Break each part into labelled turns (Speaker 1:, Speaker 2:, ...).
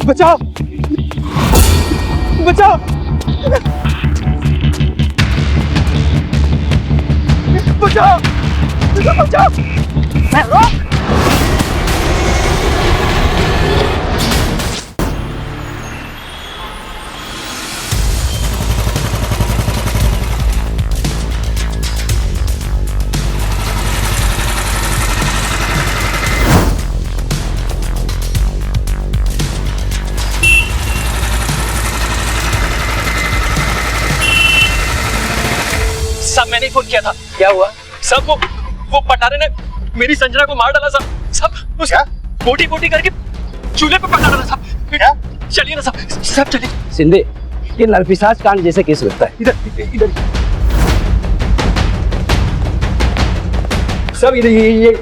Speaker 1: बचाओ बचाओ बचाओ बचाओ। मैं रोक।
Speaker 2: सब मैंने फोन किया था।
Speaker 1: क्या हुआ?
Speaker 2: सब वो पटारे ने मेरी संजना को मार डाला सब। सब उसका बोटी बोटी करके चूल्हे पे पका डाला सब। क्या? चलिए ना सब चलिए।
Speaker 1: सिंधे, ये नरपिशाच कांड जैसे केस लगता है। इधर सब इधर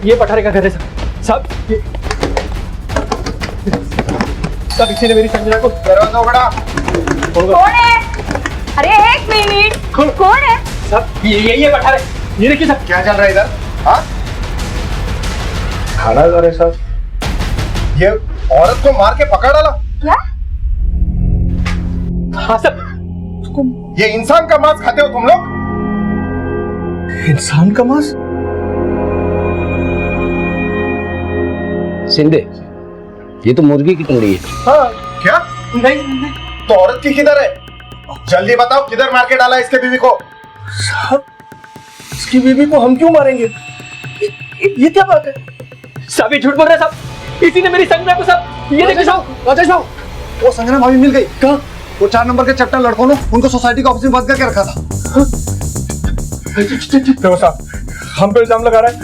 Speaker 1: ये पठारे का घर है सब सब इसी ने मेरी संजना को।
Speaker 3: दरवाजा उगड़ा।
Speaker 4: कौन है? अरे एक मिनट, कौन है?
Speaker 1: सब ये पठारे, ये देखिए सब।
Speaker 3: क्या चल रहा है इधर? हाँ, खाना जा रहे सब। ये औरत को मार के पकड़ डाला।
Speaker 4: क्या?
Speaker 1: हाँ सब।
Speaker 3: ये इंसान का मांस खाते हो तुम लोग? इंसान का मांस?
Speaker 1: सिंधे, ये तो मुर्गी की टंगड़ी है।
Speaker 3: हाँ। क्या? नहीं। तो औरत की किधर है? जल्दी बताओ, किधर मार के डाला इसके बीवी को?
Speaker 1: साहब, इसकी बीवी को हम क्यों मारेंगे? ये क्या बात है? सब झूठ बोल रहे हैं सब। इसी ने मेरी संजना को सब। ये देखो सब।
Speaker 3: राजेश बाबू, वो संजना भाभी मिल गई। कहाँ? वो 4 नंबर के चट्टा लड़कों ने उनको सोसाइटी के ऑफिस में बंद करके रखा था। देखो साहब, हम पे इल्जाम लगा रहा है।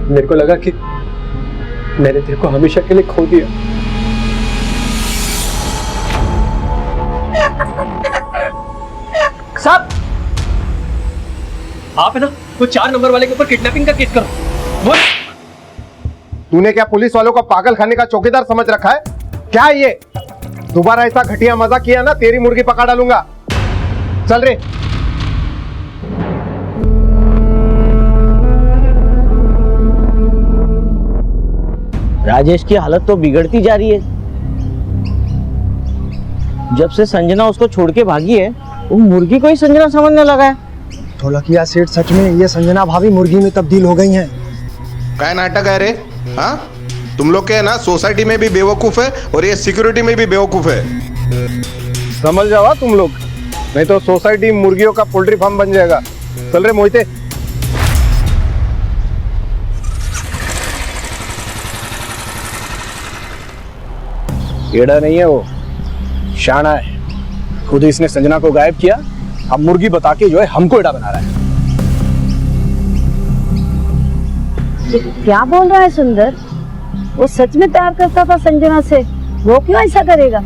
Speaker 1: मेरे को लगा कि मैंने तेरे को हमेशा के लिए खो दिया।
Speaker 2: साहब, आप है ना वो 4 नंबर वाले के ऊपर किडनैपिंग का केस करो। वो
Speaker 3: तूने क्या पुलिस वालों को पागल खाने का चौकीदार समझ रखा है? क्या है ये? दोबारा ऐसा घटिया मजा किया ना, तेरी मुर्गी पका डालूंगा। चल रे।
Speaker 5: राजेश की हालत तो बिगड़ती जा रही है। जब से संजना उसको छोड़ के भागी है, वो मुर्गी को ही संजना समझने लगा है।
Speaker 6: ढोलकिया सेठ, सच में ये संजना भाभी मुर्गी में तब्दील हो गई हैं।
Speaker 7: क्या नाटक है रे? हाँ, तुम लोग के है ना सोसाइटी में भी बेवकूफ है और ये सिक्योरिटी में भी बेवकूफ है।
Speaker 3: समझ जाओ तुम लोग, नहीं तो सोसाइटी मुर्गियों का पोल्ट्री फार्म बन जाएगा। चल रे मोहिते।
Speaker 1: एड़ा नहीं है वो, शाना है। खुद ही इसने संजना को गायब किया, अब मुर्गी बता के जो है हमको एड़ा बना रहा है।
Speaker 4: क्या बोल रहा है सुंदर? वो सच में प्यार करता था संजना से, वो क्यों ऐसा करेगा?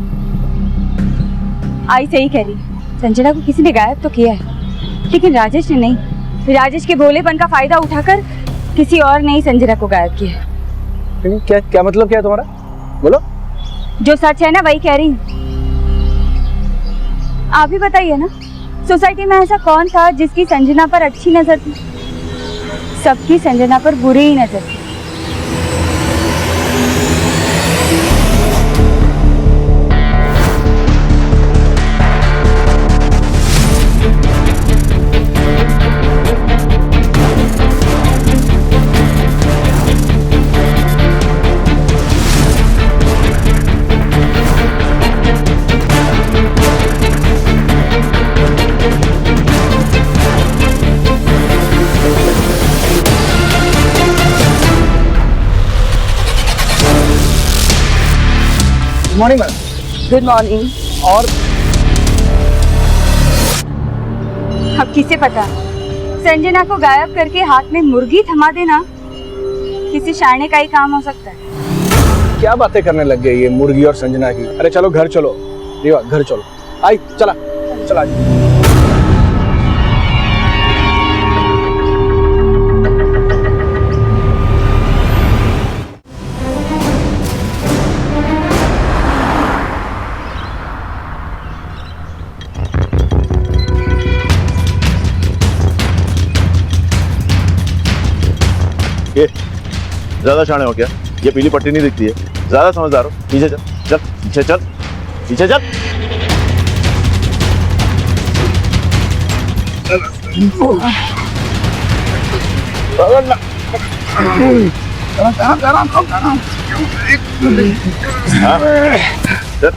Speaker 8: आई सही कह रही, संजना को किसी ने गायब तो किया है, लेकिन राजेश ने नहीं। राजेश के भोलेपन का फायदा उठाकर किसी और ने ही संजना को गायब किया है।
Speaker 1: क्या मतलब क्या है तुम्हारा? बोलो।
Speaker 8: जो सच है ना वही कह रही हूँ। आप ही बताइए ना, सोसाइटी में ऐसा कौन था जिसकी संजना पर अच्छी नजर थी? सबकी संजना पर बुरी ही नजर थी।
Speaker 1: Morning madam.
Speaker 8: Good morning.
Speaker 1: और
Speaker 8: अब किसे पता, संजना को गायब करके हाथ में मुर्गी थमा देना किसी शाने का ही काम हो सकता है।
Speaker 1: क्या बातें करने लग गई ये मुर्गी और संजना की। अरे चलो घर चलो, रीवा घर चलो। आई चला चला।
Speaker 9: ज्यादा शाणे हो क्या? ये पीली पट्टी नहीं दिखती है, ज्यादा समझदार हो। पीछे चल, चल पीछे चल, पीछे चल। हाँ, चल।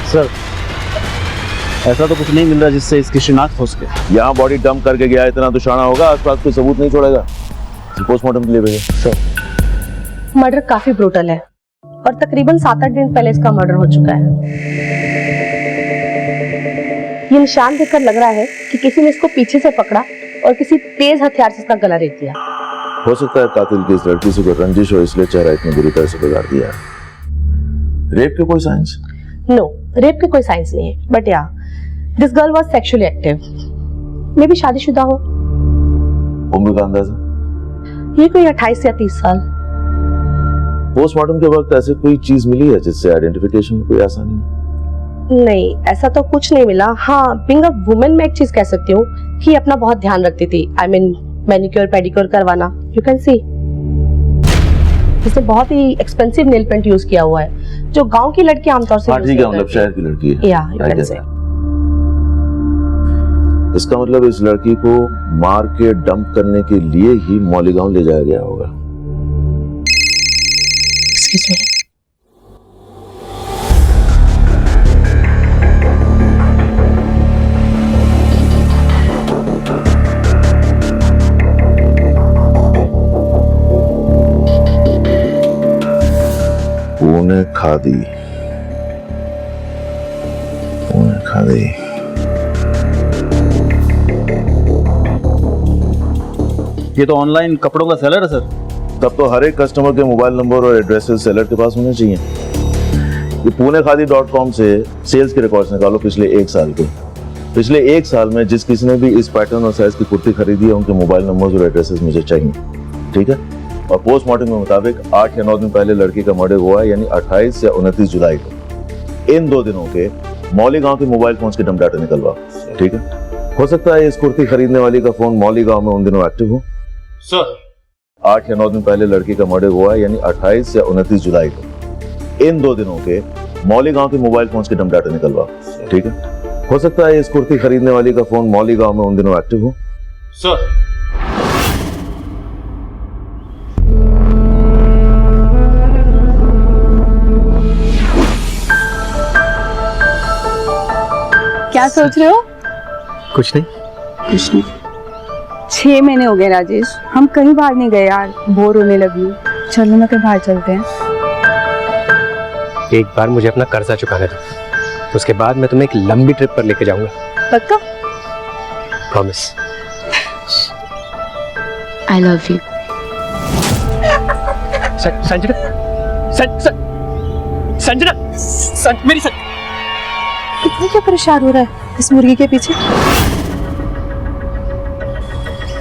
Speaker 5: सर ऐसा तो कुछ नहीं मिल रहा जिससे इसकी शिनाख्त हो सके।
Speaker 9: यहाँ बॉडी डंप करके गया, इतना तो शाना होगा, आसपास कोई सबूत नहीं छोड़ेगा। पोस्टमार्टम के लिए भेजो।
Speaker 5: सर
Speaker 10: मर्डर काफी ब्रूटल है और तकरीबन 7-8 दिन पहले इसका मर्डर हो चुका है। ये निशान देखकर लग रहा है कि किसी ने इसको पीछे से पकड़ा और किसी तेज हथियार से इसका गला रेत दिया।
Speaker 9: हो सकता है कातिल की इस लड़की से कोई रंजिश हो, इसलिए चेहरा इतनी बुरी तरह से बिगाड़ दिया। रेप के कोई साइंस?
Speaker 10: नो, रेप के कोई साइंस नहीं है, बट या this girl was sexually active. मे भी शादीशुदा हो।
Speaker 9: उम्र का अंदाजा?
Speaker 10: ये कोई 28 या 30 साल।
Speaker 9: पोस्टमार्टम के वक्त ऐसे कोई चीज मिली है जिससे आइडेंटिफिकेशन में कोई आसानी हो?
Speaker 10: नहीं, ऐसा तो कुछ नहीं मिला। हाँ, बीइंग अ वुमेन मैं एक चीज कह सकती हूँ कि अपना बहुत ध्यान रखती थी। आई मीन मैनिक्योर पेडिक्योर करवाना। यू कैन सी इसने बहुत ही एक्सपेंसिव नेल पेंट यूज किया हुआ है, जो गांव की लड़की आमतौर से
Speaker 9: ठीक है, मतलब शहर की लड़की है।
Speaker 10: या यू कैन से।
Speaker 9: इसका मतलब इस लड़की को मार के डंप करने के लिए ही मौलीगांव ले जाया गया होगा।
Speaker 10: Excuse me.
Speaker 9: पुणे खादी, पुणे खादी।
Speaker 5: ये तो ऑनलाइन कपड़ों का सेलर है सर।
Speaker 9: तब तो हर एक कस्टमर के मोबाइल नंबर और एड्रेसेस सेलर के पास होने चाहिए। ये punekhadi.com से सेल्स के रिकॉर्ड्स निकालो पिछले 1 साल के। पिछले 1 साल में जिस किसी ने भी इस पैटर्न और साइज की कुर्ती खरीदी है, उनके मोबाइल नंबर्स और एड्रेसेस मुझे चाहिए, ठीक है? और पोस्टमार्टम के मुताबिक 8 या 9 दिन पहले लड़की का मर्डर हुआ है, यानी 28 या 29 जुलाई को। इन 2 दिनों के मौलीगांव के मोबाइल फोन्स के डंप डाटा निकलवा, ठीक है? हो सकता है इस कुर्ती खरीदने वाली का फोन मौलीगांव में उन दिनों एक्टिव हो।
Speaker 5: सर
Speaker 9: 8 या 9 दिन पहले लड़की का मर्डर हुआ है, यानी 28 या 29 जुलाई को। इन 2 दिनों के मौलीगांव के मोबाइल फोन्स के डंप डाटा निकलवा, ठीक है? हो सकता है इस कुर्ती खरीदने वाली का फोन मौलीगांव में उन दिनों एक्टिव हो।
Speaker 5: सर
Speaker 8: क्या सोच रहे हो?
Speaker 1: कुछ नहीं।
Speaker 8: कुछ नहीं। 6 महीने हो गए राजेश, हम कहीं बाहर नहीं गए यार, बोर होने लगी हूँ। चलो ना कहीं बाहर चलते हैं।
Speaker 1: एक बार मुझे अपना कर्जा चुकाने दो, उसके बाद मैं तुम्हें एक लंबी ट्रिप पर लेके जाऊंगा।
Speaker 8: पक्का?
Speaker 1: Promise.
Speaker 8: I love you.
Speaker 2: Sanjana, Sanjana, मेरी
Speaker 10: इतनी क्या परेशान हो रहा है इस मुर्गी के पीछे?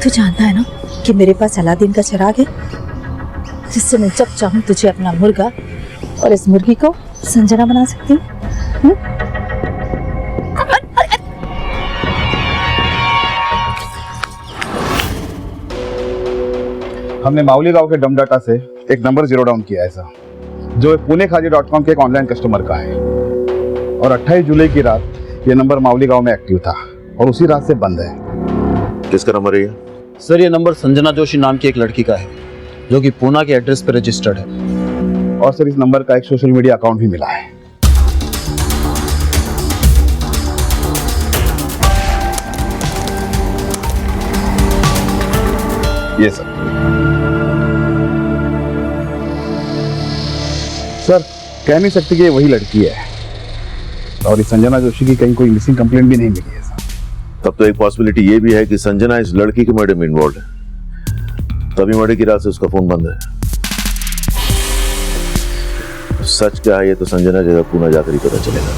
Speaker 10: तू जानता है ना कि मेरे पास अलादीन का चिराग है, जिससे मैं जब चाहूं तुझे अपना मुर्गा और इस मुर्गी को संजना बना सकती हूँ।
Speaker 3: हमने माउली गांव के डम डाटा से एक नंबर जीरो डाउन किया है सर, जो punekhadi.com के एक ऑनलाइन कस्टमर का है, और 28 जुलाई की रात ये नंबर माउली गांव में एक्टिव था और उसी रात से बंद है।
Speaker 9: किसका नंबर है ये?
Speaker 5: सर ये नंबर संजना जोशी नाम की एक लड़की का है, जो कि पूना के एड्रेस पर रजिस्टर्ड है।
Speaker 3: और सर इस नंबर का एक सोशल मीडिया अकाउंट भी मिला है। ये सर कह नहीं सकते कि ये वही लड़की है, और इस संजना जोशी की कहीं कोई मिसिंग कंप्लेंट भी नहीं मिली है सर।
Speaker 9: तब तो एक पॉसिबिलिटी ये भी है कि संजना इस लड़की के मर्डर में इन्वॉल्व है, तभी मर्डर की रात से उसका फोन बंद है। सच क्या है ये तो संजना के पूना जाकर ही पता चलेगा।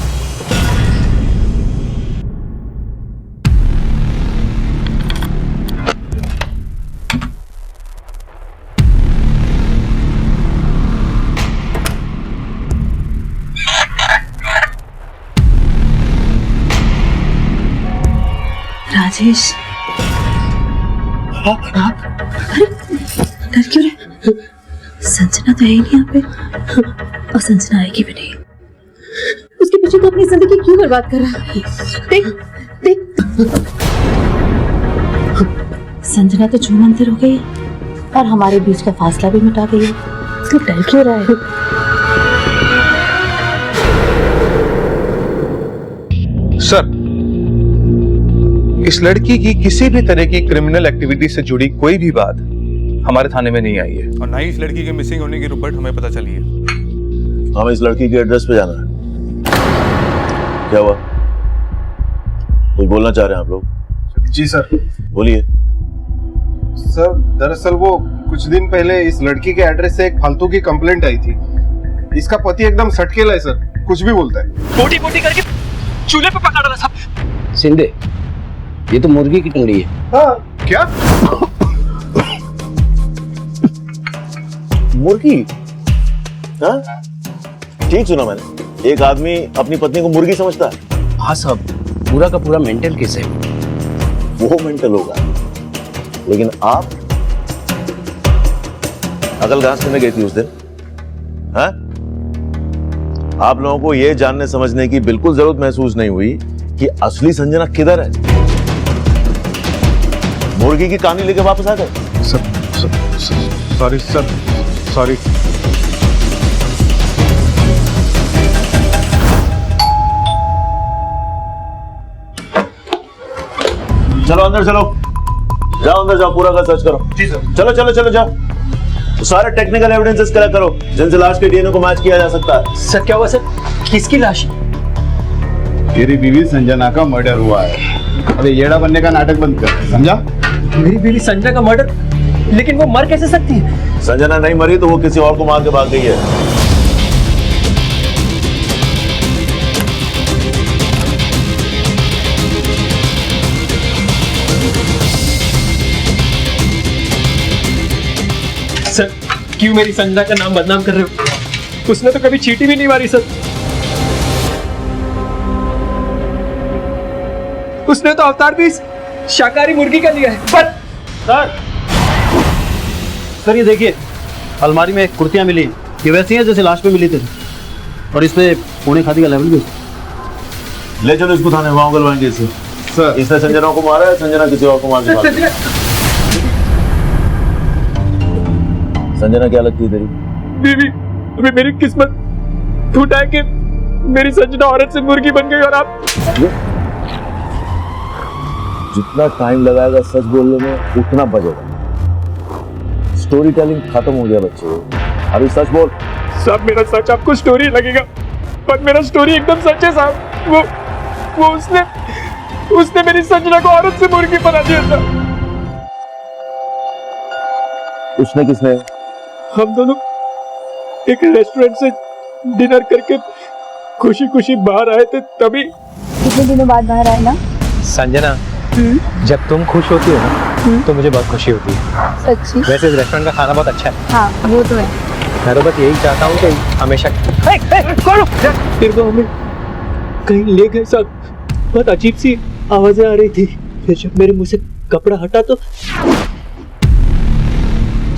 Speaker 4: राजेश आप डर क्यों रहे? संजना तो है ही नहीं यहाँ पे, और संजना आएगी भी नहीं। उसके पीछे तो अपनी जिंदगी क्यों बर्बाद कर रहा है? देख देख, संजना तो छूमंतर हो गई है और हमारे बीच का फासला भी मिटा गई है। तो डर क्यों रहा है?
Speaker 11: सर, इस लड़की की किसी भी तरह की क्रिमिनल एक्टिविटी से जुड़ी कोई भी बात हमारे थाने में नहीं आई है, और ना ही इस लड़की के मिसिंग होने की रिपोर्ट हमें पता चली है।
Speaker 9: हमें इस लड़की के एड्रेस पे जाना है। क्या हुआ? कुछ बोलना चाह रहे हैं आप लोग?
Speaker 3: जी सर।
Speaker 9: बोलिए।
Speaker 3: सर, दरअसल वो कुछ दिन पहले इस लड़की के एड्रेस से एक फालतू की कंप्लेंट आई थी। इसका पति एकदम सटकेला है सर, कुछ भी बोलता है।
Speaker 2: बोटी बोटी करके चूल्हे पे पका डाला साहब।
Speaker 5: सिंधे, ये तो मुर्गी की टंगड़ी है।
Speaker 3: हाँ, क्या?
Speaker 9: मुर्गी? हाँ? ठीक सुना मैंने। एक आदमी अपनी पत्नी को मुर्गी समझता है?
Speaker 5: हाँ साहब, पूरा का पूरा मेंटल केस है।
Speaker 9: वो मेंटल होगा, लेकिन आप अकल घास करने गई थी उस दिन? हाँ? आप लोगों को यह जानने समझने की बिल्कुल जरूरत महसूस नहीं हुई कि असली संजना किधर है? मुर्गी की कहानी लेके वापस आ गए।
Speaker 3: Sorry sir, sorry.
Speaker 9: चलो अंदर चलो, जाओ अंदर जाओ, पूरा का सर्च करो।
Speaker 3: जी सर।
Speaker 9: चलो चलो चलो जाओ, तो सारे टेक्निकल एविडेंसेस कलेक्ट करो जिनसे लाश के डीएनए को मैच किया जा सकता है।
Speaker 2: सर क्या हुआ सर? किसकी लाश?
Speaker 3: तेरी बीवी संजना का मर्डर हुआ है। अरे येड़ा बनने का नाटक बंद कर, समझा?
Speaker 2: मेरी बीवी संजना का मर्डर? लेकिन वो मर कैसे सकती है?
Speaker 9: संजना नहीं मरी तो वो किसी और को मार के भाग गई है।
Speaker 2: सर क्यों मेरी संजना का नाम बदनाम कर रहे हो? उसने तो कभी चींटी भी नहीं मारी सर। उसने तो अवतार भी शाकाहारी मुर्गी का लिया है। पर
Speaker 5: सर ये देखिए, अलमारी में कुर्तियां मिली, ये वैसी हैं जैसे लाश पे मिली थी, और इसमें पुणे खादी का लेवल भी।
Speaker 9: ले चलो इसको थाने, वहां गलवाएंगे इसे।
Speaker 3: सर,
Speaker 9: इसने संजना को मारा है, संजना किसी और को मार के भाग गई। संजना क्या लगती है तेरी?
Speaker 2: बीवी, अभी मेरी किस्मत फूटा है कि मेरी संजना औरत से मुर्गी बन गई। और आप
Speaker 9: जितना टाइम लगाएगा सच बोलने में उतना बचेगा। स्टोरी टेलिंग खत्म हो गया बच्चे, अभी सच बोल।
Speaker 2: साहब मेरा सच आपको स्टोरी लगेगा, पर मेरा स्टोरी एकदम सच है साहब। वो उसने मेरी संजना को औरत से मुर्गी बना दिया था।
Speaker 9: उसने किसने?
Speaker 2: हम दोनों एक रेस्टोरेंट से डिनर करके खुशी खुशी बाहर आए थे, तभी।
Speaker 8: कितने दिनों बाद बाहर आए ना?
Speaker 2: संजना, जब तुम खुश होती हो ना तो मुझे बहुत खुशी होती है।
Speaker 8: सच्ची?
Speaker 2: वैसे इस रेस्टोरेंट का खाना बहुत अच्छा है।
Speaker 8: हाँ वो तो है।
Speaker 2: मैं तो बस यही चाहता हूँ कि हमेशा फिर वो हमें कहीं ले गए साहब। बहुत अजीब सी आवाजें आ रही थी, फिर जब मेरे मुंह से कपड़ा हटा तो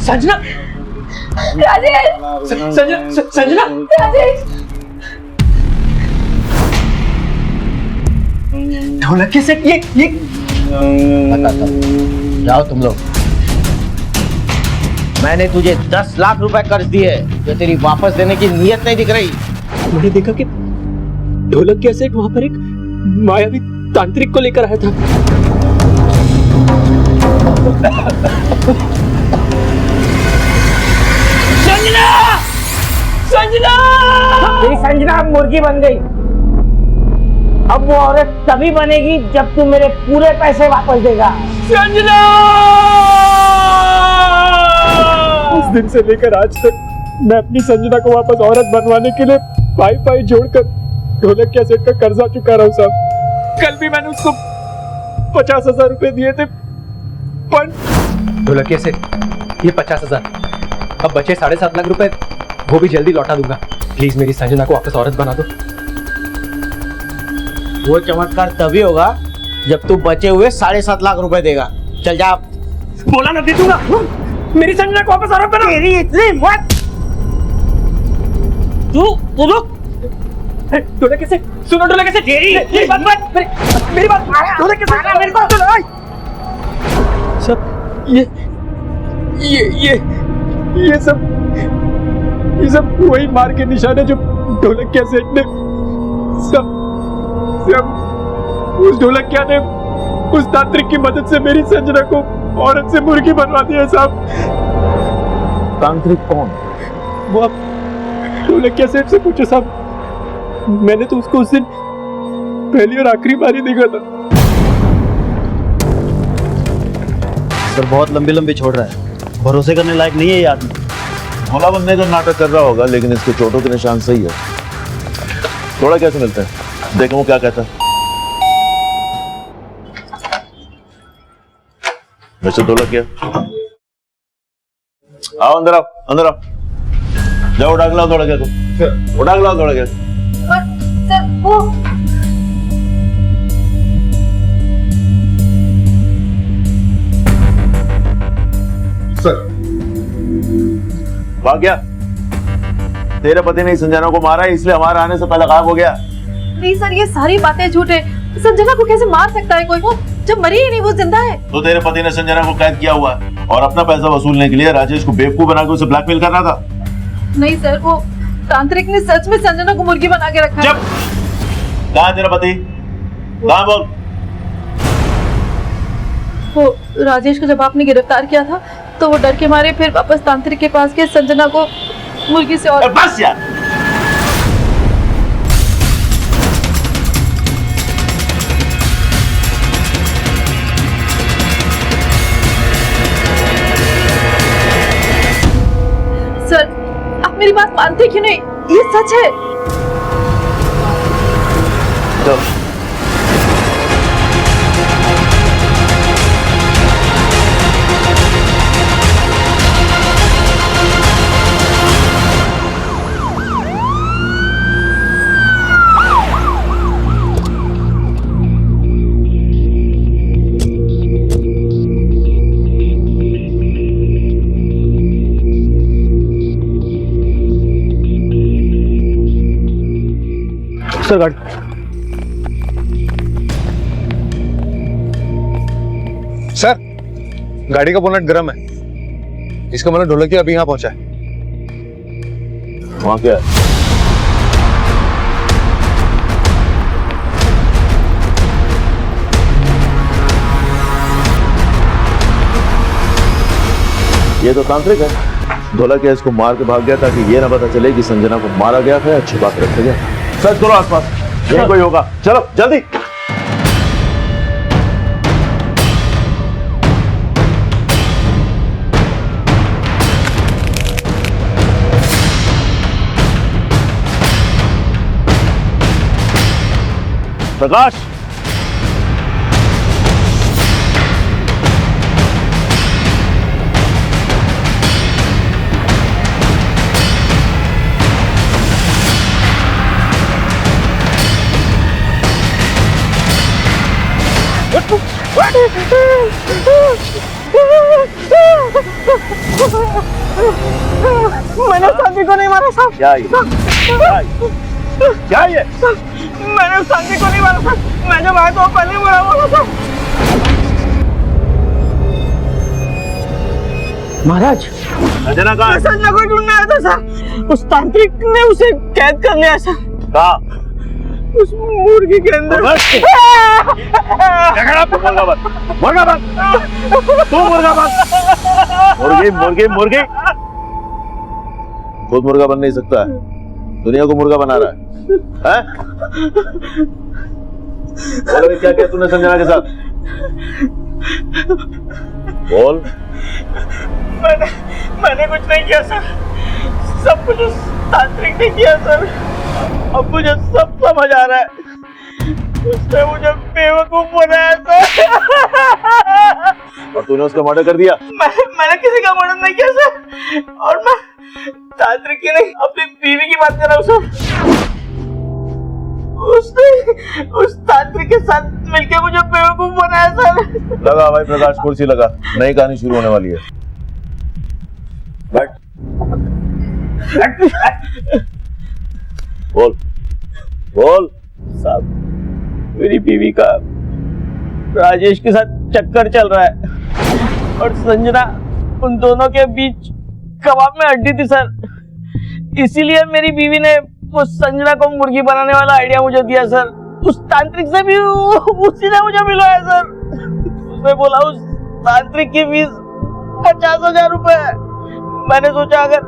Speaker 2: संजना,
Speaker 8: राजेश!
Speaker 2: संजना,
Speaker 8: राजेश!
Speaker 2: ढोलक के सेट ये
Speaker 5: बताता हूं। जाओ तुम लोग। मैंने तुझे 10 लाख रुपए कर्ज दिए जो तेरी वापस देने की नीयत नहीं दिख रही।
Speaker 2: मैंने देखा कि ढोलक के सेट वहां पर एक मायावी तांत्रिक को लेकर आया था। संजना! संजना!
Speaker 12: तेरी संजना मुर्गी बन गई। अब वो औरत तभी बनेगी जब तू मेरे पूरे पैसे वापस देगा।
Speaker 2: संजना! उस दिन से लेकर आज तक मैं अपनी संजना को वापस औरत बनवाने के लिए पाई जोड़कर ढोलक के सेट का कर्जा चुका रहा हूँ साहब। कल भी मैंने उसको 50,000 रुपए दिए थे, पर ढोलक के सेट ये 50,000, अब बचे 7.5 लाख रुपए, वो भी जल्दी लौटा दूंगा। प्लीज मेरी संजना को वापस औरत बना दो।
Speaker 12: वो चमत्कार तभी होगा जब तू बचे हुए 7.5 लाख रुपए देगा। चल जा।
Speaker 1: बोला ना दे दूंगा। मेरी संजना को वापस आरोप बना।
Speaker 12: तेरी इतनी हिम्मत। तू रुक।
Speaker 1: ढोलक कैसे सुनो, ढोलक कैसे मेरी बात मेरी बात ढोलक कैसे मेरी बात सुनो। सब
Speaker 2: ये सब वही मार के निशाने जो ढोलक क्या सेठ ने सब उस ढोलकिया ने उस तांत्रिक की मदद से मेरी संजना को औरत से मुर्गी बनवा दिया साहब।
Speaker 9: तांत्रिक कौन?
Speaker 2: वो आप ढोलकिया सेठ से पूछो साहब। मैंने तो उसको उस दिन पहली और आखिरी बार ही देखा था।
Speaker 5: सर बहुत लंबी लंबी छोड़ रहा है, भरोसे करने लायक नहीं है ये आदमी।
Speaker 9: भोला बनने का नाटक कर रहा होगा, लेकिन इसके चोटों के निशान सही है। थोड़ा कैसे मिलते हैं, देखो वो क्या कहता है। वैसे ढोलकिया आओ, अंदर आओ, अंदर आओ। जाओ उठा के लाओ ढोलकिया को, उठा के लाओ ढोलकिया को।
Speaker 4: सर वो
Speaker 3: सर
Speaker 9: भाग गया। तेरे पति ने संजना को मारा है, इसलिए हमारे आने से पहले गायब हो गया।
Speaker 4: नहीं सर, ये सारी बातें झूठ है। संजना को कैसे मार सकता है कोई? वो जब मरी ही नहीं, वो जिंदा है।
Speaker 9: तो तेरे पति ने संजना को कैद किया हुआ है और अपना पैसा वसूलने के लिए राजेश को बेवकूफ बना के उसे ब्लैकमेल कर रहा था।
Speaker 4: नहीं सर, वो तांत्रिक ने सच में संजना को मुर्गी बना के रखा है।
Speaker 9: कहाँ है तेरा पति? कहाँ बोल?
Speaker 4: वो राजेश को जब आपने गिरफ्तार किया था तो वो डर के मारे फिर वापस तांत्रिक के पास गए संजना को मुर्गी से। और
Speaker 9: बस यार,
Speaker 4: सर आप मेरी बात मानते क्यों नहीं? ये सच है।
Speaker 9: तो
Speaker 2: सर गाड़ी
Speaker 11: सर, गाड़ी का बोनट गर्म है। इसका मतलब ढोलकिया अभी यहाँ पहुंचा है।
Speaker 9: वहां क्या है? ये तो तांत्रिक है। ढोलकिया इसको मार के भाग गया ताकि ये ना पता चले कि संजना को मारा गया था या छुपा के रखा गया। सर्च करो आसपास, यहीं कोई होगा। चलो जल्दी। प्रकाश,
Speaker 12: मैंने शादी को नहीं मारा साहब।
Speaker 9: क्या ये? क्या ये?
Speaker 12: मैंने शादी को नहीं मारा साहब। मैं जब आया तो पहले मरा हुआ था। महाराज,
Speaker 9: संजना कहाँ है?
Speaker 12: संजना को ढूंढने आया था सर। उस तांत्रिक ने उसे कैद कर लिया सर।
Speaker 9: कहाँ?
Speaker 12: उस मुर्गी के अंदर।
Speaker 9: मुर्गा बन, मुर्गा बन, तू मुर्गा बन। मुर्गी मुर्गी मुर्गी खुद मुर्गा बन नहीं सकता है, दुनिया को मुर्गा बना रहा है? बोल क्या किया तूने संजना के साथ? बोल।
Speaker 12: मैंने कुछ नहीं किया सर। सब कुछ उस तांत्रिक ने किया सर। अब मुझे सब समझ आ रहा है। उसने मुझे बेवकूफ बनाया सर।
Speaker 9: और तूने उसका मर्डर कर दिया?
Speaker 12: मैंने किसी का मर्डर नहीं किया सर। और मैं तांत्रिक की नहीं, अपनी बीवी की बात कर रहा हूँ सर। उसने उस तांत्रिक के साथ मिलके मुझे बेवकूफ बनाया सर।
Speaker 9: लगा भाई प्रकाश, कुर्सी लगा, नई कहानी शुरू होने वाली है। बैठ। बोल बोल।
Speaker 12: साहब, मेरी बीवी का राजेश के साथ चक्कर चल रहा है और संजना उन दोनों के बीच कबाब में हड्डी थी सर। इसीलिए मेरी बीवी ने उस संजना को मुर्गी बनाने वाला आइडिया मुझे दिया सर। उस तांत्रिक से भी उसी ने मुझे मिलवाया सर। उसने बोला उस तांत्रिक की फीस 50,000 रुपए है। मैंने सोचा अगर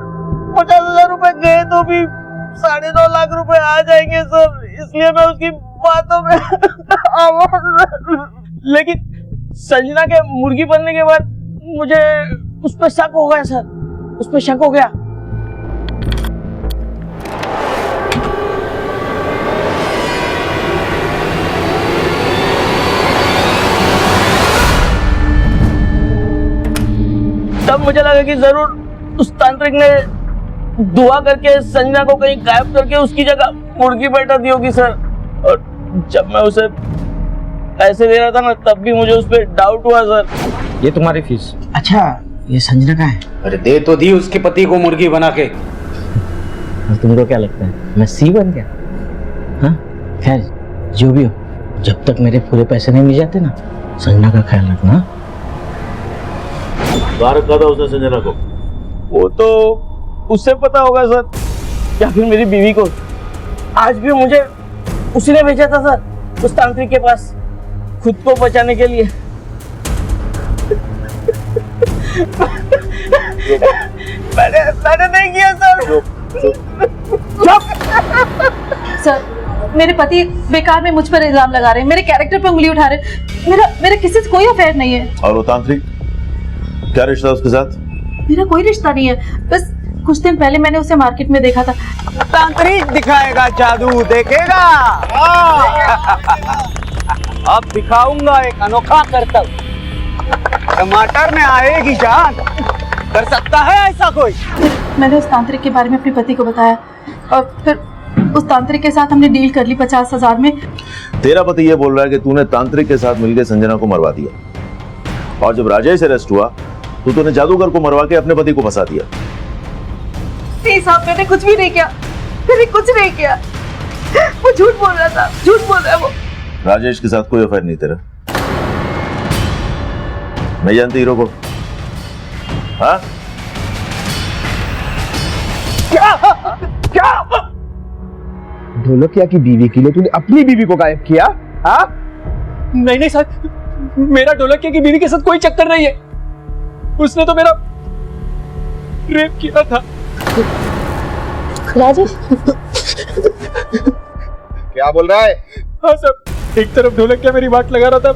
Speaker 12: 50,000 रुपए गए तो भी 9.5 लाख रुपए आ जाएंगे सर, इसलिए मैं उसकी बातों में लेकिन संजना के मुर्गी बनने के बाद मुझे उस पर शक हो गया सर, उस पर शक हो गया। तब मुझे लगा कि जरूर उस तांत्रिक ने दुआ करके संजना को कहीं गायब करके उसकी जगह मुर्गी बैठा दी होगी सर। और जब मैं उसे पैसे दे रहा था ना, तब भी मुझे उस पर डाउट हुआ सर।
Speaker 5: ये तुम्हारी फीस।
Speaker 12: अच्छा, ये संजना का है?
Speaker 5: अरे दे तो दी उसके पति को मुर्गी बना के।
Speaker 12: तुमको क्या लगता है मैं सी बन गया? हाँ, खैर जो भी हो, जब तक मेरे पूरे पैसे नहीं मिल जाते ना, संजना का ख्याल रखना।
Speaker 9: बाहर रखा था उसने संजना को?
Speaker 12: वो तो उससे पता होगा सर, या फिर मेरी बीवी को। आज भी मुझे उसी ने भेजा था सर उस तांत्रिक के पास, खुद को बचाने के लिए। मैंने नहीं किया सर।
Speaker 4: सर, मेरे पति बेकार में मुझ पर इल्जाम लगा रहे हैं, मेरे कैरेक्टर पर उंगली उठा रहे हैं। मेरा किसी से कोई अफेयर नहीं है।
Speaker 9: और वो तांत्रिक, क्या रिश्ता उसके साथ?
Speaker 4: मेरा कोई रिश्ता नहीं है, बस कुछ दिन पहले मैंने उसे मार्केट में देखा था।
Speaker 5: तांत्रिक दिखाएगा जादू, देखेगा। अब दिखाऊंगा एक अनोखा करतब। टमाटर में आएगी जान। कर सकता है ऐसा कोई?
Speaker 4: मैंने उस तांत्रिक के बारे में अपने पति को बताया और फिर उस तांत्रिक के साथ हमने डील कर ली 50,000 में।
Speaker 9: तेरा पति ये बोल रहा है कि तूने तांत्रिक के साथ मिलकर संजना को मरवा दिया, और जब राजेश अरेस्ट हुआ तो तूने जादूगर को मरवा के अपने पति को फंसा दिया।
Speaker 4: नहीं साहब, मैंने कुछ भी नहीं किया, मैंने कुछ नहीं किया। वो झूठ बोल रहा था, झूठ बोल रहा है वो।
Speaker 9: राजेश के साथ कोई अफेयर नहीं तेरा? नहीं जानती हीरो को? हाँ?
Speaker 1: क्या ढोलकिया की बीवी के लिए तूने अपनी बीवी को गायब किया? हाँ?
Speaker 2: नहीं सर, मेरा ढोलकिया की बीवी के साथ कोई चक्कर नहीं है। उसने तो मेरा रेप किया था।
Speaker 10: राजेश,
Speaker 3: क्या बोल रहा है?
Speaker 2: हाँ सर, एक तरफ ढोलकिया मेरी बात लगा रहा था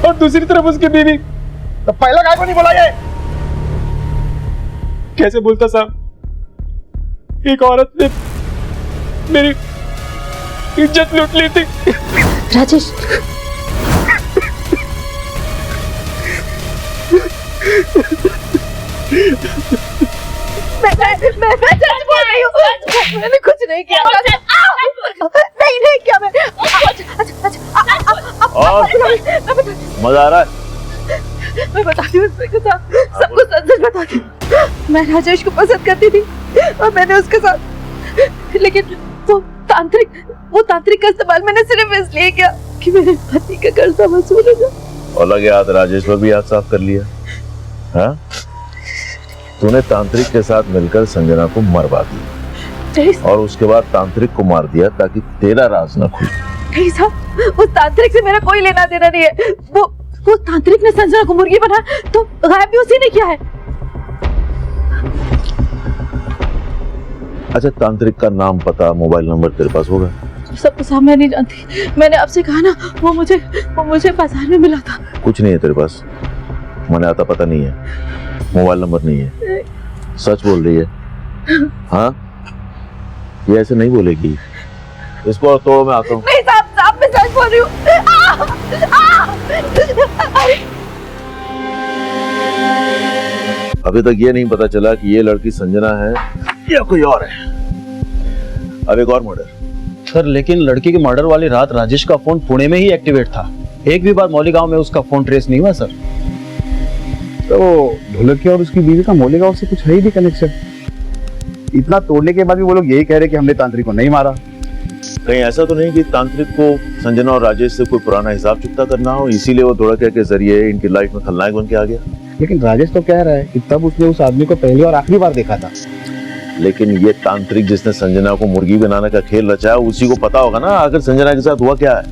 Speaker 2: और दूसरी तरफ उसकी बीवी।
Speaker 3: तो पहला गाय को नहीं बोला ये?
Speaker 2: कैसे बोलता साहब? एक औरत ने मेरी इज्जत लूट ली थी।
Speaker 10: राजेश,
Speaker 4: मैं सच बोल रही हूँ, मैंने कुछ नहीं किया। नहीं किया मैंने।
Speaker 9: मजा आ रहा है?
Speaker 4: मैं बताती हूँ सबको सच बताती हूँ। मैं राजेश को पसंद करती थी और मैंने उसके साथ, लेकिन वो तांत्रिक का इस्तेमाल मैंने सिर्फ इसलिए किया कि मेरे पति का कर्जा वसूल हो जाए।
Speaker 9: और लगे हाथ राजेश पर भी हाथ साफ कर लिया। हाँ? तूने तांत्रिक के साथ मिलकर संजना को मरवा दिया और उसके बाद तांत्रिक को मार दिया ताकि तेरा राज न खुले।
Speaker 4: नहीं साहब, उस तांत्रिक से मेरा कोई लेना देना नहीं है। वो तांत्रिक ने संजना को मुर्गी बना तो गायब भी उसी ने किया है।
Speaker 9: अच्छा, तांत्रिक का नाम, पता, मोबाइल नंबर तेरे पास होगा?
Speaker 4: सब साहब मैं नहीं जानती, मैंने आपसे कहा ना, वो मुझे बाजार में मिला था।
Speaker 9: कुछ नहीं है तेरे पास? मैंने आता पता नहीं है, मोबाइल नंबर नहीं है, सच बोल रही है? हाँ, ये ऐसे नहीं बोलेगी। इसको और तोड़ो, मैं आता हूँ।
Speaker 4: नहीं साहब, मैं सच बोल रही हूँ।
Speaker 9: अभी तक ये नहीं पता चला कि ये लड़की संजना है या कोई और है। अब एक और मर्डर।
Speaker 13: सर लेकिन लड़की की मर्डर वाली रात राजेश का फोन पुणे में ही एक्टिवेट था, एक भी बार मौलीगांव में उसका फोन ट्रेस नहीं हुआ सर।
Speaker 3: तो ढोलकिया और उसकी बीवी का मौलीगांव से कुछ है ही नहीं कनेक्शन। इतना तोड़ने के बाद भी वो लोग यही कह रहे कि हमने तांत्रिक को नहीं मारा।
Speaker 9: कहीं ऐसा तो नहीं कि तांत्रिक को संजना और राजेश से कोई पुराना हिसाब चुकता करना हो, इसीलिए वो ढोलकिया के जरिए इनकी लाइफ में खलनायक बन के आ गया।
Speaker 3: लेकिन राजेश तो कह रहा है कि तब उसने उस आदमी को पहली और आखिरी बार देखा था।
Speaker 9: लेकिन ये तांत्रिक जिसने संजना को मुर्गी बनाने का खेल रचाया, उसी को पता होगा ना आखिर संजना के साथ हुआ क्या है।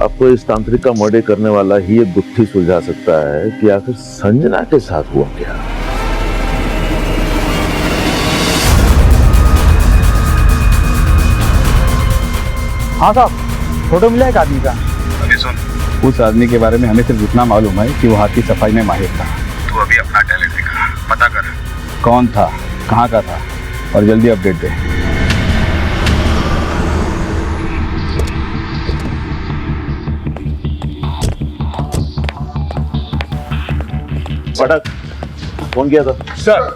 Speaker 9: आपको इस तांत्रिक का मर्डर करने वाला ही एक गुत्थी सुलझा सकता है कि आखिर संजना के साथ हुआ क्या।
Speaker 2: हाँ साहब, फोटो मिला एक आदमी का।
Speaker 3: अभी सुन, उस आदमी के बारे में हमें सिर्फ इतना मालूम है कि वो हाथ की सफाई में माहिर था। तू अभी अपना टैलेंट दिखा, पता कर कौन था, कहाँ का था, और जल्दी अपडेट दे।
Speaker 9: पटक, फोन किया था
Speaker 11: सर।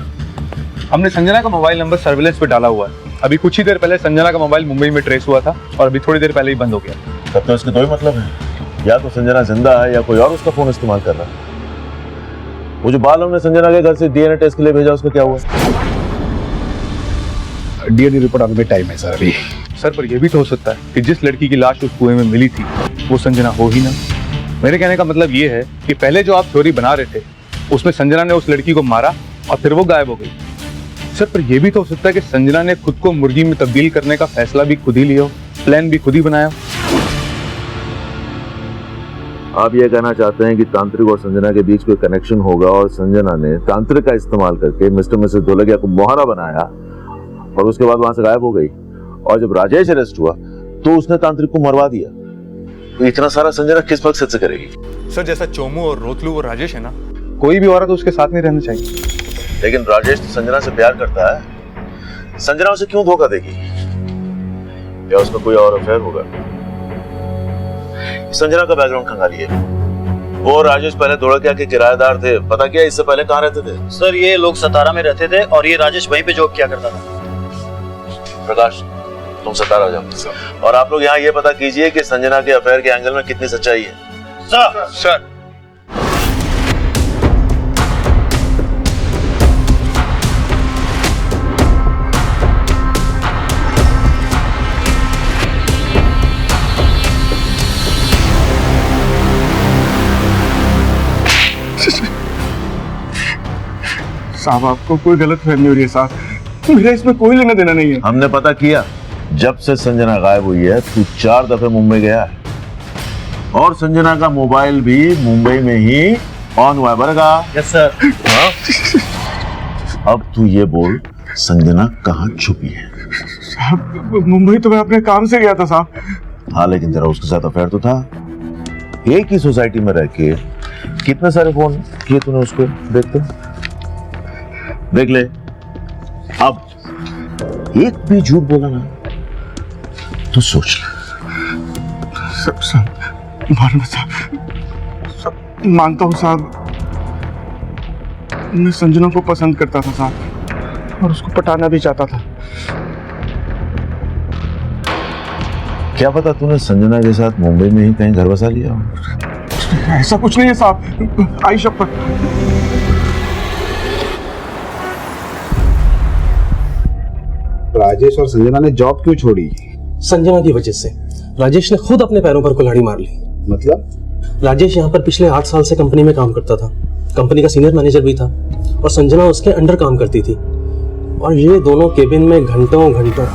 Speaker 11: हमने संजना का मोबाइल नंबर सर्विलेंस पे डाला हुआ है। अभी कुछ ही देर पहले संजना का मोबाइल मुंबई में ट्रेस हुआ था और अभी थोड़ी देर पहले ही बंद हो गया।
Speaker 9: तब तो इसके दो ही मतलब है, या तो संजना जिंदा है या कोई और उसका फोन इस्तेमाल कर रहा है। वो जो बाल हमने संजना के घर से डीएनए टेस्ट के लिए भेजा, उसका क्या हुआ?
Speaker 3: डीएनए रिपोर्ट आने में टाइम है सर अभी।
Speaker 11: सर पर यह भी तो हो सकता है कि जिस लड़की की लाश उस कुएं में मिली थी वो संजना हो ही ना। मेरे कहने का मतलब ये है कि पहले जो आप थ्योरी बना रहे थे उसमें संजना ने उस लड़की को मारा और फिर वो गायब हो गई। सर पर यह भी तो हो सकता है कि संजना ने खुद को मुर्गी में तब्दील करने का फैसला भी खुद ही लिया हो, प्लान भी खुद ही बनाया।
Speaker 9: आप ये कहना चाहते हैं कि तांत्रिक और संजना के बीच कोई कनेक्शन होगा और संजना ने तांत्रिक का इस्तेमाल करके मिस्टर मिसेस ढोलकिया को मोहरा बनाया और उसके बाद वहां से गायब हो गई, और जब राजेश अरेस्ट हुआ तो उसने तांत्रिक को मरवा दिया। तो इतना सारा संजना किस मकसद से करेगी?
Speaker 11: सर जैसा चोमू और रोतलू और राजेश है ना, कोई भी औरत उसके साथ नहीं रहना चाहिए।
Speaker 9: लेकिन राजेश तो संजना से प्यार करता है, संजना उसे क्यों धोखा देगी? या उसमें कोई और अफेयर होगा? संजना का बैकग्राउंड खंगालिए। वो राजेश पहले ढोलकिया के किराएदार थे, पता क्या इससे पहले कहाँ रहते थे?
Speaker 13: सर ये लोग सतारा में रहते थे और ये राजेश वहीं पे जॉब किया करता था।
Speaker 9: प्रकाश, तुम सतारा जाओ और आप लोग यहाँ ये पता कीजिए कि संजना के अफेयर के एंगल में कितनी सच्चाई है।
Speaker 11: सर सर
Speaker 2: साहब आपको कोई गलत फहमी हो रही है साहब, मेरा इसमें कोई लेना देना नहीं है।
Speaker 9: हमने पता किया, जब से संजना गायब हुई है तू 4 दफे मुंबई गया है और संजना का मोबाइल भी मुंबई में ही ऑन हुआ है। बरगा?
Speaker 13: Yes sir.
Speaker 9: अब तू ये बोल, संजना कहाँ छुपी है?
Speaker 2: साहब मुंबई तो मैं अपने काम से गया था साहब।
Speaker 9: हाँ लेकिन तेरा उसके साथ अफेयर तो था। एक ही सोसाइटी में रह के कितने सारे फोन किए तूने उसको? देख ले। अब एक भी झूठ बोला ना तो सोच ले।
Speaker 2: सब मानना साहब, सब मानता हूँ साहब। मैं संजना को पसंद करता था साहब और उसको पटाना भी चाहता था।
Speaker 9: क्या पता तूने संजना के साथ मुंबई में ही कहीं घर बसा लिया हो।
Speaker 2: ऐसा कुछ नहीं है साहब, आई शपथ।
Speaker 3: राजेश और संजना ने जॉब क्यों छोड़ी?
Speaker 1: संजना की वजह से। राजेश ने खुद अपने पैरों पर कुल्हाड़ी मार ली।
Speaker 3: मतलब?
Speaker 1: राजेश यहाँ पर पिछले 8 साल से कंपनी में काम करता था, कंपनी का सीनियर मैनेजर भी था और संजना उसके अंडर काम करती थी और ये दोनों केबिन में घंटों घंटों।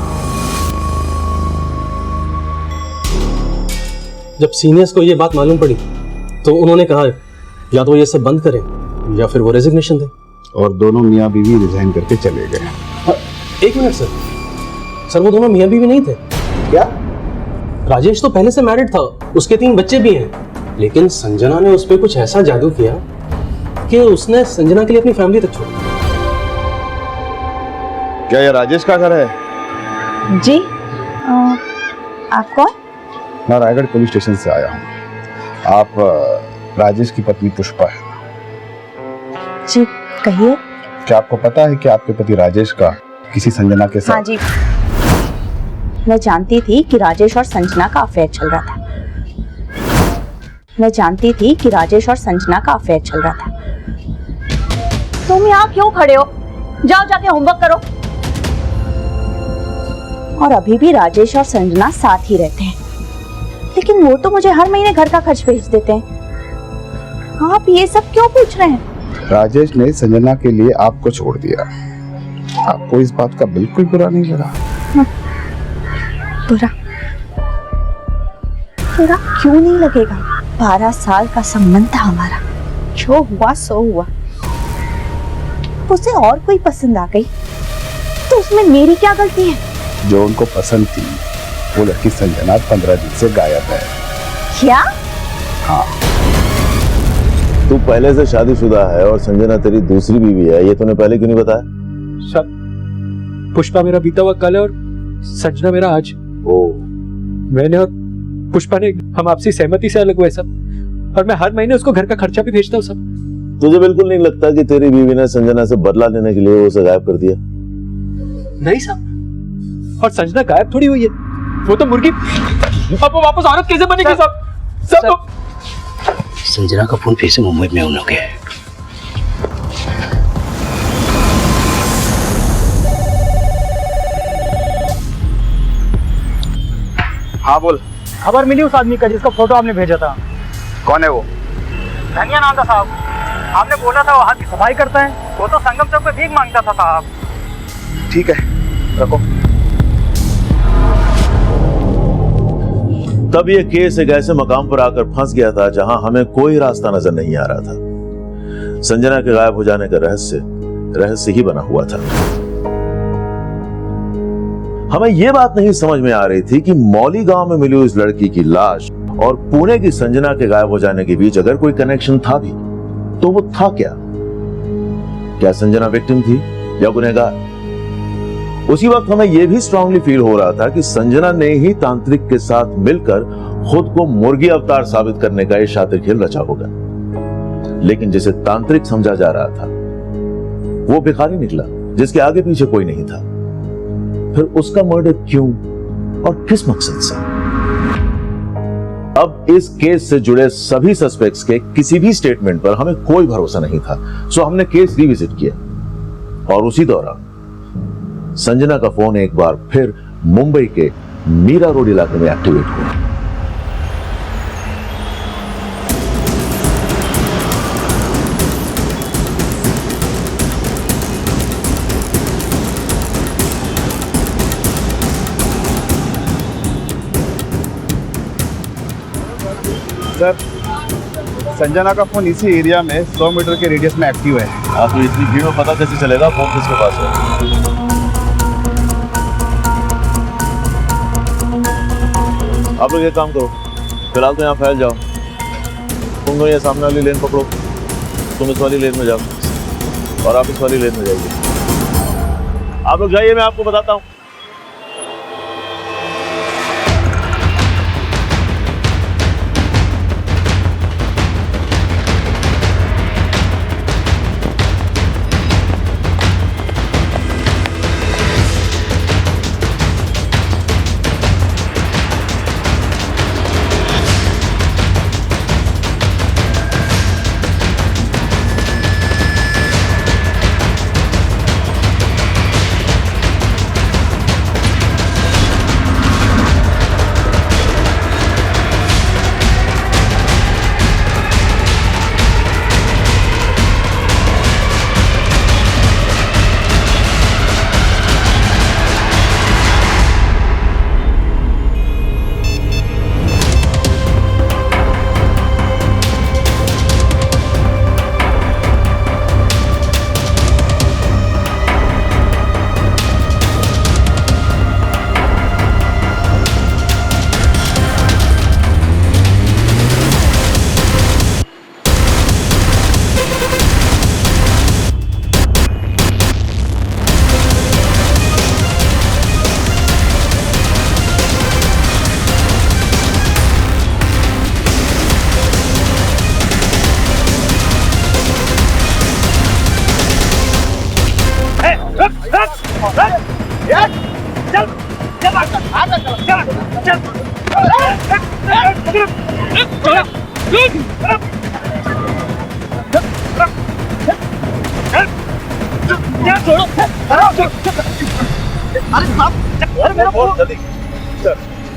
Speaker 1: जब सीनियर्स को ये बात मालूम पड़ी तो उन्होंने कहा या तो ये सब बंद करें या फिर वो रेजिग्नेशन दें।
Speaker 3: और दोनों मियाँ बीवी रिजाइन करके चले गए।
Speaker 1: एक मिनट सर, वो दोनों मियाँ बीवी नहीं थे।
Speaker 3: क्या?
Speaker 1: राजेश तो पहले से मैरिड था, उसके 3 बच्चे भी हैं, लेकिन संजना ने उस पर कुछ ऐसा जादू किया कि उसने संजना के लिए अपनी फैमिली तक छोड़ी।
Speaker 3: क्या ये राजेश का घर है?
Speaker 8: जी आप कौन?
Speaker 3: मैं रायगढ़ पुलिस स्टेशन से आया हूँ। आप राजेश की पत्नी पुष्पा है?
Speaker 8: जी कहिए।
Speaker 3: क्या आपको पता है कि आपके पति राजेश का किसी संजना के साथ?
Speaker 8: हाँ जी, मैं जानती थी कि राजेश और संजना का अफेयर चल रहा था। मैं जानती थी कि राजेश और संजना का अफेयर चल रहा था। तुम यहाँ क्यों खड़े हो? जाओ जाके होमवर्क करो। और अभी भी राजेश और संजना साथ ही रहते हैं, लेकिन वो तो मुझे हर महीने घर का खर्च भेज देते हैं। आप ये सब क्यों पूछ रहे हैं?
Speaker 3: राजेश ने संजना के लिए आपको छोड़ दिया, आपको इस बात का बिल्कुल बुरा नहीं लगा?
Speaker 8: बुरा बुरा क्यों नहीं लगेगा? 12 साल का संबंध था हमारा, जो हुआ सो हुआ। उसे और कोई पसंद आ गई तो उसमें मेरी क्या गलती है?
Speaker 3: जो उनको पसंद थी वो लड़की संजना 15 दिन से गायब है।
Speaker 8: क्या?
Speaker 3: हाँ।
Speaker 9: तू पहले से शादीशुदा है और संजना तेरी दूसरी बीवी है, ये तूने पहले क्यों नहीं बताया?
Speaker 2: सब पुष्पा मेरा बीता हुआ कल है और संजना मेरा आज। मैंने और पुष्पा ने हम आपसी सहमति से अलग हुए सब, और मैं हर महीने उसको घर का खर्चा भी भेजता हूँ सब।
Speaker 9: तुझे बिल्कुल नहीं लगता कि तेरी बीवी ने संजना से बदला लेने के लिए उसे गायब कर दिया?
Speaker 2: नहीं साहब, और संजना गायब थोड़ी हुई है, वो तो मुर्गी। अब वो वापस औरत कैसे बनेगी सब? सब
Speaker 14: संजना का फोन फिर से मुंबई में ऑन हो गया है।
Speaker 3: हाँ बोल।
Speaker 6: खबर मिली उस आदमी का जिसका फोटो आपने भेजा था।
Speaker 3: कौन है वो?
Speaker 6: धनिया नाम था साहब। आपने बोला था वो हाथ की सफाई करता है, वो तो संगम चौक पे भीख मांगता था साहब।
Speaker 3: ठीक है, रखो।
Speaker 9: तब ये केस एक ऐसे मकाम पर आकर फंस गया था जहां हमें कोई रास्ता नजर नहीं आ रहा था। संजना के गायब हो जाने का रहस्य ही बना हुआ था। हमें यह बात नहीं समझ में आ रही थी कि मौली गांव में मिली उस लड़की की लाश और पुणे की संजना के गायब हो जाने के बीच अगर कोई कनेक्शन था भी तो वो था क्या? क्या संजना विक्टिम थी या गुनहगार? उसी वक्त हमें यह भी स्ट्रांगली फील हो रहा था कि संजना ने ही तांत्रिक के साथ मिलकर खुद को मुर्गी अवतार साबित करने का यह शातिर खेल रचा होगा। लेकिन जिसे तांत्रिक समझा जा रहा था वो भिखारी निकला जिसके आगे पीछे कोई नहीं था। फिर उसका मर्डर क्यों और किस मकसद से? अब इस केस से जुड़े सभी सस्पेक्ट्स के किसी भी स्टेटमेंट पर हमें कोई भरोसा नहीं था, सो हमने केस रिविजिट किया और उसी दौरान संजना का फोन एक बार फिर मुंबई के मीरा रोड इलाके में एक्टिवेट हुआ।
Speaker 3: सर, संजना का फोन इसी एरिया में 100 मीटर के रेडियस में एक्टिव है।
Speaker 9: हाँ, तो इतनी भीड़ में पता कैसे चलेगा फोन किसके पास है? आप लोग एक काम करो, फिलहाल तो यहाँ फैल जाओ। तुम लोग ये सामने वाली लेन पकड़ो, तुम इस वाली लेन में जाओ और आप इस वाली लेन में जाइए। आप लोग जाइए, मैं आपको बताता हूँ।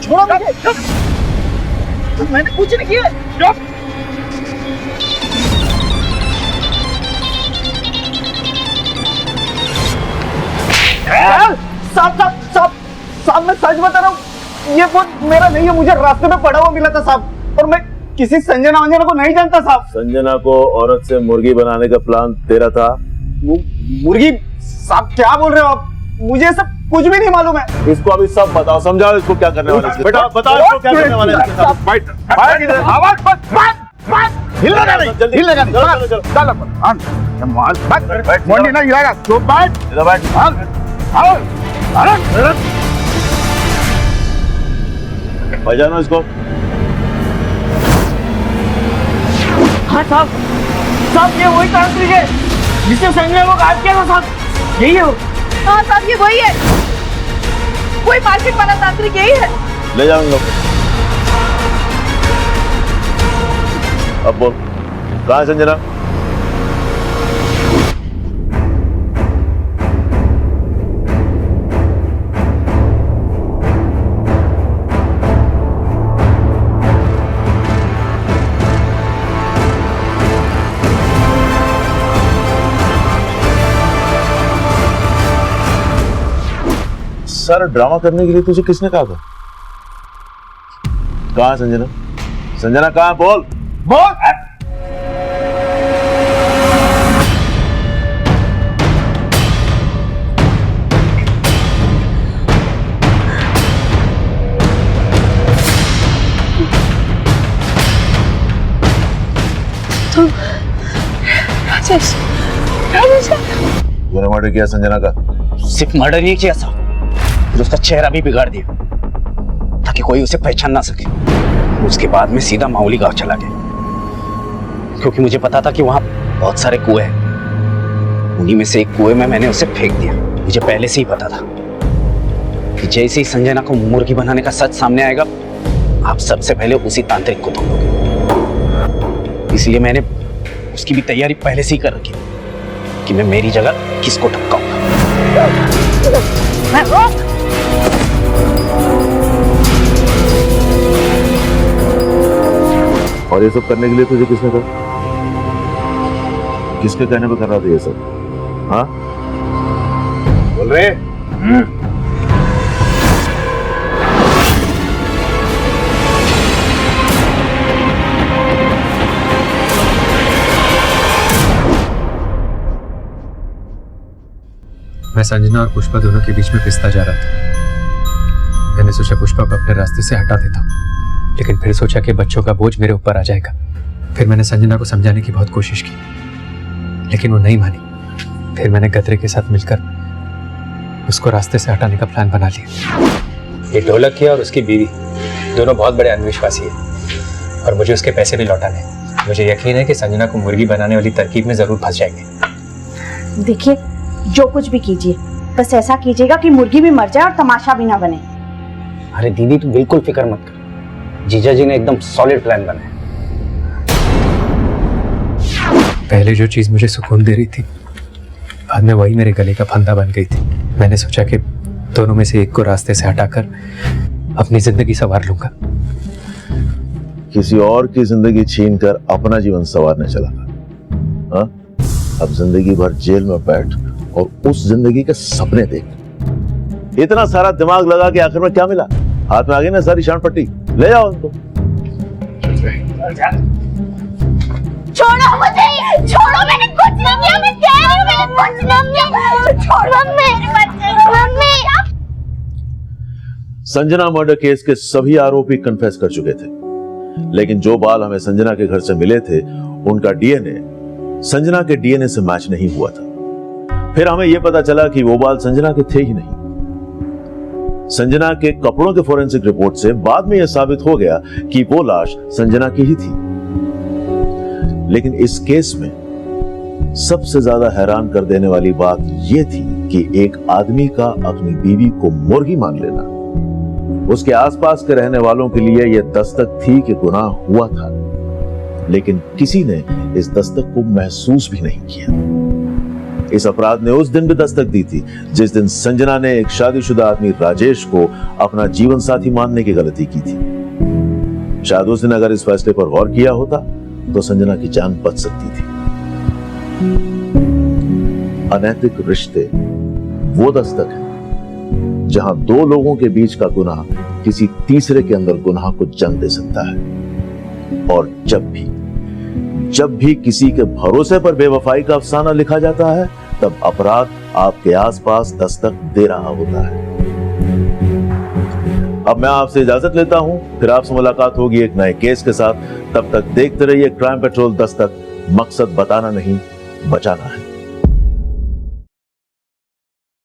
Speaker 1: छोड़ो मुझे, मैंने कुछ नहीं किया। साहब मैं सच बता रहा हूँ, ये फोन मेरा नहीं है, मुझे रास्ते में पड़ा हुआ मिला था साहब, और मैं किसी संजना वंजना को नहीं जानता साहब।
Speaker 9: संजना को औरत से मुर्गी बनाने का प्लान तेरा था?
Speaker 1: मुर्गी? साहब क्या बोल रहे हो आप, मुझे सब कुछ भी नहीं मालूम है।
Speaker 9: इसको अभी सब बताओ, समझाओ इसको क्या करने वाले हैं। बेटा बताओ इसको क्या करने वाले हैं।
Speaker 3: बैठ आवाज मत हिलने का नहीं, हिलने का नहीं, चल बैठ, मोंडी ना गिराएगा, तो बैठ
Speaker 9: इधर बैठ। पहचानो इसको।
Speaker 12: हाँ साहब ये वही तांत्रिक है जिसने संजना को गायब किया था साहब, यही है वो।
Speaker 4: हाँ साहब ये वही है, कोई मार्केट वाला तांत्रिक यही है।
Speaker 9: ले जाओ इन लोग। अब बोल, कहाँ है संजना? सारा ड्रामा करने के लिए तुझे किसने कहा था? कहाँ है संजना? संजना कहाँ है? बोल
Speaker 1: बोल।
Speaker 4: तो राजेश, राजेश
Speaker 9: तूने मर्डर किया संजना का?
Speaker 14: सिर्फ मर्डर नहीं किया साहब, फिर उसका चेहरा भी बिगाड़ दिया ताकि कोई उसे पहचान ना सके। उसके बाद में सीधा माउली गांव चला गया, क्योंकि मुझे पता था कि वहां बहुत सारे कुएं हैं। उन्हीं में से एक कुएं में मैंने उसे फेंक दिया। मुझे पहले से ही पता था कि जैसे ही संजना को मुर्गी बनाने का सच सामने आएगा, आप सबसे पहले उसी तांत्रिक को ढूंढोगे। इसलिए मैंने उसकी भी तैयारी पहले से ही कर रखी कि मैं मेरी जगह किसको टपकाऊंगा।
Speaker 9: और ये सब करने के लिए तुझे किसने कहा? किसके कहने पे कर रहा था ये सब? हाँ बोल रहे?
Speaker 2: मैं संजना और पुष्पा दोनों के बीच में पिसता जा रहा था। मैंने सोचा पुष्पा को अपने रास्ते से हटा देता हूँ, लेकिन फिर सोचा कि बच्चों का बोझ मेरे ऊपर आ जाएगा। फिर मैंने संजना को समझाने की बहुत कोशिश की, लेकिन वो नहीं मानी। फिर मैंने गदरे के साथ मिलकर उसको रास्ते से हटाने का प्लान बना लिया। ये ढोलक किया और उसकी बीवी दोनों बहुत बड़े अंधविश्वासी है, और मुझे उसके पैसे भी लौटाने। मुझे यकीन है कि संजना को मुर्गी बनाने वाली तरकीब में जरूर फंस जाएंगे।
Speaker 8: देखिए, जो कुछ भी कीजिए, बस ऐसा कीजिएगा कि मुर्गी भी मर जाए और तमाशा भी ना बने।
Speaker 14: अरे दीदी तू बिल्कुल फिक्र मत कर, जीजा जी ने एकदम सॉलिड प्लान बनाया।
Speaker 2: पहले जो चीज मुझे सुकून दे रही थी, बाद में वही मेरे गले का फंदा बन गई थी। मैंने सोचा कि दोनों में से एक को रास्ते से हटाकर अपनी जिंदगी संवार लूंगा।
Speaker 9: किसी और की जिंदगी छीनकर अपना जीवन संवारने चला था। हाँ? अब जिंदगी भर जेल में बैठ और उस जिंदगी के सपने देख। इतना सारा दिमाग लगा के आखिर में क्या मिला? हाथ में आ गई ना सारी शान पट्टी। ले जाओ उनको।
Speaker 15: छोड़ो मुझे, छोड़ो, मैंने कुछ नहीं किया, मैं कह रही हूँ मैंने कुछ नहीं किया, छोड़ो मेरे बच्चे को। मम्मी,
Speaker 9: संजना मर्डर केस के सभी आरोपी कन्फेस कर चुके थे, लेकिन जो बाल हमें संजना के घर से मिले थे, उनका डीएनए संजना के डीएनए से मैच नहीं हुआ था। फिर हमें यह पता चला कि वो बाल संजना के थे ही नहीं। संजना के कपड़ों के फोरेंसिक रिपोर्ट से बाद में यह साबित हो गया कि वो लाश संजना की ही थी। लेकिन इस केस में सबसे ज्यादा हैरान कर देने वाली बात यह थी कि एक आदमी का अपनी बीवी को मुर्गी मान लेना उसके आसपास के रहने वालों के लिए यह दस्तक थी कि गुनाह हुआ था, लेकिन किसी ने इस दस्तक को महसूस भी नहीं किया। इस अपराध ने उस दिन भी दस्तक दी थी जिस दिन संजना ने एक शादीशुदा आदमी राजेश को अपना जीवन साथी मानने की गलती की थी। शायद उस दिन अगर इस फैसले पर गौर किया होता तो संजना की जान बच सकती थी। अनैतिक रिश्ते वो दस्तक है जहां दो लोगों के बीच का गुनाह किसी तीसरे के अंदर गुनाह को जन्म दे सकता है। और जब भी किसी के भरोसे पर बेवफाई का अफसाना लिखा जाता है, तब अपराध आपके आसपास दस्तक दे रहा होता है। अब मैं आपसे इजाजत लेता हूं, फिर आपसे मुलाकात होगी एक नए केस के साथ। तब तक देखते रहिए क्राइम पेट्रोल दस्तक। मकसद बताना नहीं, बचाना है।